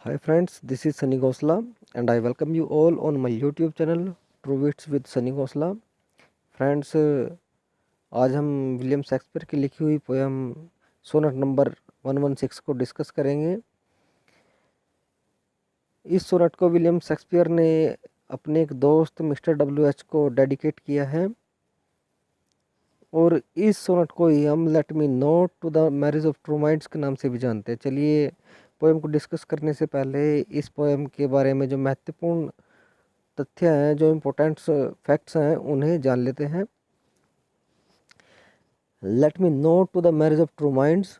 Hi friends, this is Sunny Gosla and I welcome you all on my YouTube channel True Wits with Sunny Gosla. Friends, आज हम William Shakespeare की लिखी हुई poem sonnet number 116 को discuss करेंगे। इस sonnet को William Shakespeare ने अपने एक दोस्त मिस्टर WH को डेडिकेट किया है और इस सोनेट को ही हम let me not to the marriage of true minds के नाम से भी जानते हैं। चलिए पोएम को डिस्कस करने से पहले इस पोएम के बारे में जो महत्वपूर्ण तथ्य हैं, जो इम्पोर्टेंट फैक्ट्स हैं, उन्हें जान लेते हैं। Let me not to the marriage of true minds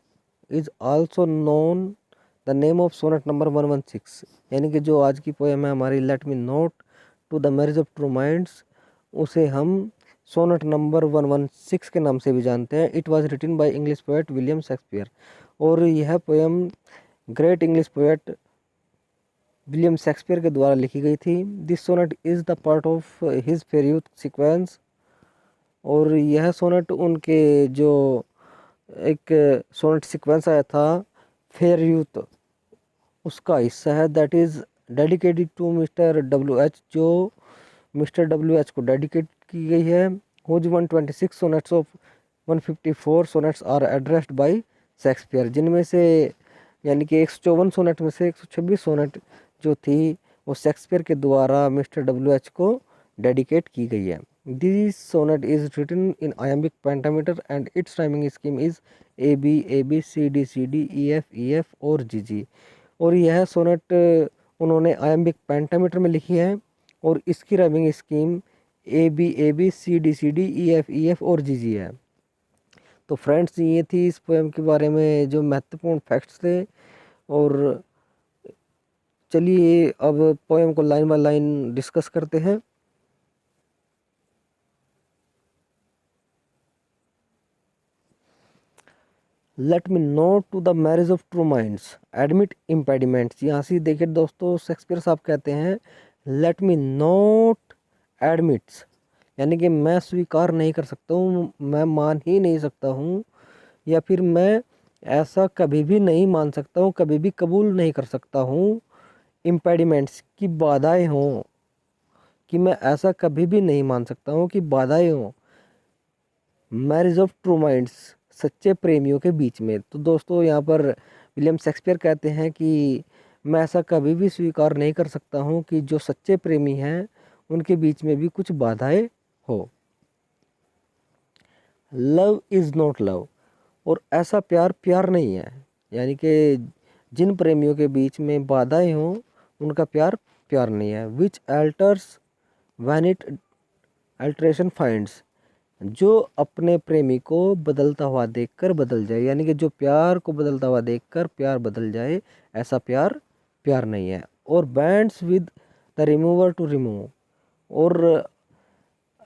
is also known the name of sonnet number 116, यानी कि जो आज की पोएम है हमारी let me not to the marriage of true minds, उसे हम सोनेट नंबर 116 के नाम से भी जानते हैं। It was written by English poet William Shakespeare, और यह poem great English poet William Shakespeare के द्वारा लिखी गई थी। This sonnet is the part of his fair youth sequence, और यह सोनेट उनके जो एक सोनेट सीक्वेंस आया था फेयर यूथ, उसका हिस्सा है। That is dedicated to mister WH, जो मिस्टर WH को डेडिकेट की गई है। Whose 126 sonnets of 154 sonnets are addressed by Shakespeare, जिनमें से यानी कि 154 सोनेट में से 126 सोनेट जो थी वो शेक्सपियर के द्वारा मिस्टर WH को डेडिकेट की गई है। This sonnet is written in iambic pentameter and its rhyming scheme is AB AB CD CD EF EF और GG, और यह सोनेट उन्होंने आयम्बिक पेंटामीटर में लिखी है और इसकी rhyming scheme AB AB CD CD EF EF और GG है। तो फ्रेंड्स, ये थी इस पोएम के बारे में जो महत्वपूर्ण फैक्ट्स थे। और चलिए अब पोएम को लाइन बाय लाइन डिस्कस करते हैं। Let me not to the marriage of true minds admit impediments. यहाँ से देखिए दोस्तों, शेक्सपियर साहब कहते हैं लेट मी नोट एडमिट्स, यानी कि मैं स्वीकार नहीं कर सकता हूँ, मैं मान ही नहीं सकता हूँ, या फिर मैं ऐसा कभी भी नहीं मान सकता हूँ, कभी भी कबूल नहीं कर सकता हूँ इम्पेडिमेंट्स की बाधाएं हों, कि मैं ऐसा कभी भी नहीं मान सकता हूँ कि बाधाएं हों मैरिज ऑफ ट्रू माइंड्स, सच्चे प्रेमियों के बीच में। तो दोस्तों, यहाँ पर विलियम शेक्सपियर कहते हैं कि मैं ऐसा कभी भी स्वीकार नहीं कर सकता हूँ कि जो सच्चे प्रेमी हैं उनके बीच में भी कुछ बाधाएं हो। लव इज़ नॉट लव, और ऐसा प्यार प्यार नहीं है, यानी कि जिन प्रेमियों के बीच में बाधाएं हों उनका प्यार प्यार नहीं है। Which alters when it alteration finds, जो अपने प्रेमी को बदलता हुआ देखकर बदल जाए, यानी कि जो प्यार को बदलता हुआ देखकर प्यार बदल जाए, ऐसा प्यार प्यार नहीं है। और bends with the remover to remove, और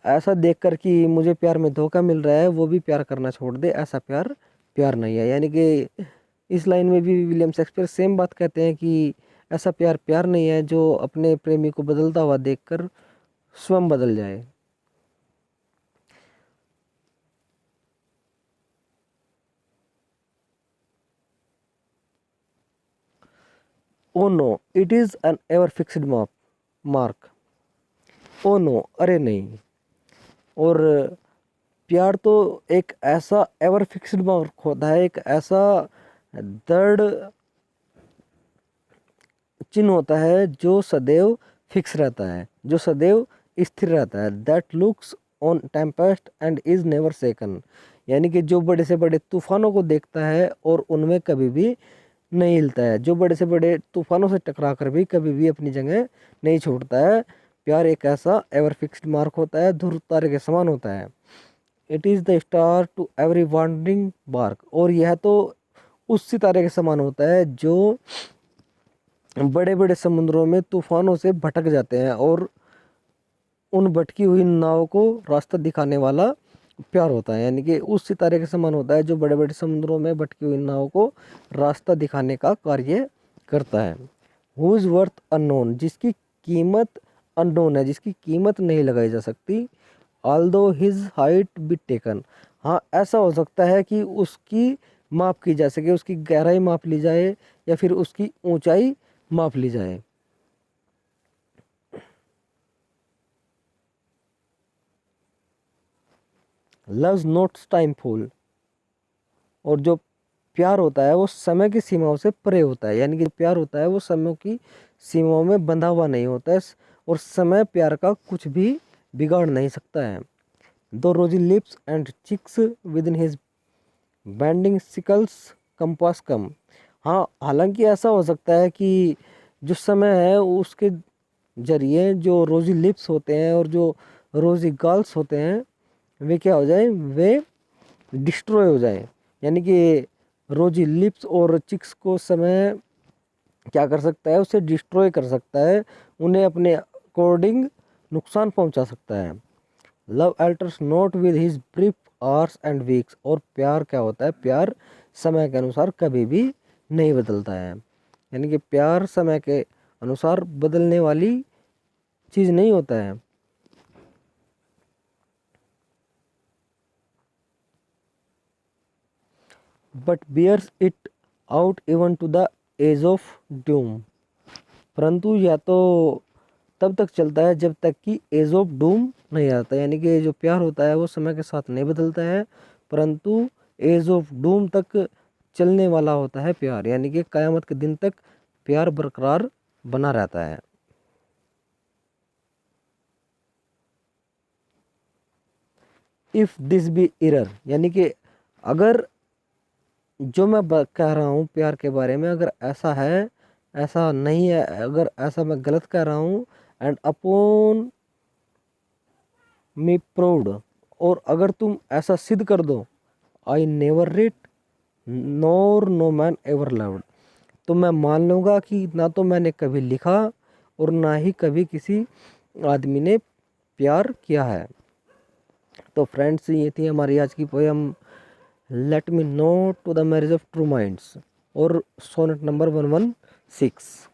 ऐसा देखकर कि मुझे प्यार में धोखा मिल रहा है वो भी प्यार करना छोड़ दे, ऐसा प्यार प्यार नहीं है। यानी कि इस लाइन में भी विलियम शेक्सपियर सेम बात कहते हैं कि ऐसा प्यार प्यार नहीं है जो अपने प्रेमी को बदलता हुआ देखकर स्वयं बदल जाए। Oh no it is an ever fixed mark. Oh no, अरे नहीं। और प्यार तो एक ऐसा एवर फिक्स्ड मार्क होता है, एक ऐसा दृढ़ चिन्ह होता है जो सदैव फिक्स रहता है, जो सदैव स्थिर रहता है। That looks on Tempest and is never सेकन, यानी कि जो बड़े से बड़े तूफानों को देखता है और उनमें कभी भी नहीं हिलता है, जो बड़े से बड़े तूफानों से टकरा कर भी कभी भी अपनी जगह नहीं छोड़ता है। प्यार एक ऐसा एवर फिक्स्ड मार्क होता है, ध्रुव तारे के समान होता है। It is the star to every wandering bark, और यह तो उस सितारे के समान होता है जो बड़े बड़े समुद्रों में तूफानों से भटक जाते हैं, और उन भटकी हुई नाव को रास्ता दिखाने वाला प्यार होता है। यानी कि उस सितारे के समान होता है जो बड़े बड़े समुद्रों में भटकी हुई नाव को रास्ता दिखाने का कार्य करता है। हु इज़ वर्थ अननोन, जिसकी कीमत अननोन है, जिसकी कीमत नहीं लगाई जा सकती। Although his height be taken, हाँ ऐसा हो सकता है कि उसकी माप की जा सके, उसकी गहराई माप ली जाए या फिर उसकी ऊंचाई माप ली जाए। लव्स नॉट टाइम फूल, और जो प्यार होता है वो समय की सीमाओं से परे होता है, यानी कि प्यार होता है वो समय की सीमाओं में बंधा हुआ नहीं होता है, और समय प्यार का कुछ भी बिगाड़ नहीं सकता है। Though rosy lips and cheeks within his bending sickle's compass come. हाँ, हालांकि ऐसा हो सकता है कि जो समय है उसके जरिए जो रोजी लिप्स होते हैं और जो रोजी गर्ल्स होते हैं वे क्या हो जाए, वे डिस्ट्रॉय हो जाए। यानी कि रोजी लिप्स और चिक्स को समय क्या कर सकता है, उसे डिस्ट्रॉय कर सकता है, उन्हें अपने अकॉर्डिंग नुकसान पहुंचा सकता है। Love altars not with his brief hours and weeks, और प्यार क्या होता है, प्यार समय के अनुसार कभी भी नहीं बदलता है। यानी कि प्यार समय के अनुसार बदलने वाली चीज़ नहीं होता है। But bears it out even to the edge of doom, परंतु या तो तब तक चलता है जब तक कि एज ऑफ डूम नहीं आता। यानी कि जो प्यार होता है वो समय के साथ नहीं बदलता है, परंतु एज ऑफ डूम तक चलने वाला होता है प्यार, यानी कि कयामत के दिन तक प्यार बरकरार बना रहता है। इफ दिस बी इरर, यानी कि अगर जो मैं कह रहा हूँ प्यार के बारे में अगर ऐसा है, ऐसा नहीं है, अगर ऐसा मैं गलत कह रहा हूँ, एंड अपॉन मी प्राउड, और अगर तुम ऐसा सिद्ध कर दो, I never writ nor no man ever loved, तो मैं मान लूँगा कि ना तो मैंने कभी लिखा और ना ही कभी किसी आदमी ने प्यार किया है। तो फ्रेंड्स, ये थी हमारी आज की poem let me know to the marriage of true minds, और सोनेट नंबर 116।